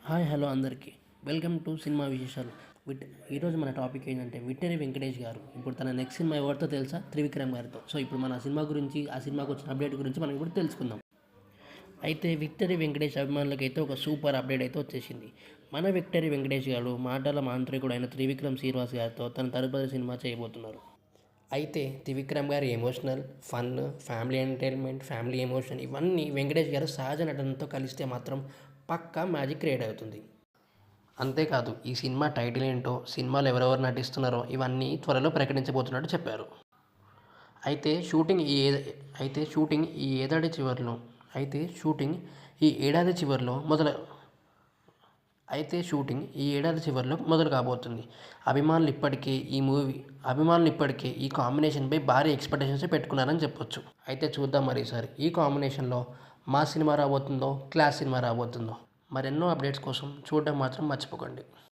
Hi hello అందరికీ welcome to cinema విశేషాలు. విట్ ఈరోజు మన టాపిక్ ఏంటంటే విక్టరీ వెంకటేష్ గారు ఇప్పుడు తన నెక్స్ట్ సినిమా ఎవరితో తెలుసా? త్రివిక్రమ్ గారితో. సో ఇప్పుడు మన సినిమా గురించి, ఆ సినిమాకు వచ్చిన అప్డేట్ గురించి మనం ఇప్పుడు తెలుసుకుందాం. అయితే విక్టరీ వెంకటేష్ అభిమానులకైతే ఒక సూపర్ అప్డేట్ అయితే వచ్చేసింది. మన విక్టరీ వెంకటేష్ గారు మాటల మాంత్రికుడు అయిన త్రివిక్రమ్ శ్రీనివాస్ గారితో తన తదుపరి సినిమా చేయబోతున్నారు. అయితే త్రివిక్రమ్ గారి emotional, fun, family entertainment, family emotion ఇవన్నీ వెంకటేష్ గారు సహజ నటనతో కలిస్తే మాత్రం పక్కా మ్యాజిక్ క్రియేట్ అవుతుంది. అంతేకాదు ఈ సినిమా టైటిల్ ఏంటో, సినిమాలో ఎవరెవరు నటిస్తున్నారో ఇవన్నీ త్వరలో ప్రకటించబోతున్నట్టు చెప్పారు. అయితే షూటింగ్ ఈ ఏ అయితే షూటింగ్ ఈ ఏడాది చివరిలో అయితే షూటింగ్ ఈ ఏడాది చివరిలో మొదలు షూటింగ్ ఈ ఏడాది చివరిలో మొదలు కాబోతుంది. అభిమానులు ఇప్పటికే ఈ కాంబినేషన్పై భారీ ఎక్స్పెక్టేషన్స్ పెట్టుకున్నారని చెప్పొచ్చు. అయితే చూద్దాం మరి ఈసారి ఈ కాంబినేషన్లో మా సినిమా రాబోతుందో, క్లాస్ సినిమా రాబోతుందో. మరెన్నో అప్డేట్స్ కోసం చూడడం మాత్రం మర్చిపోకండి.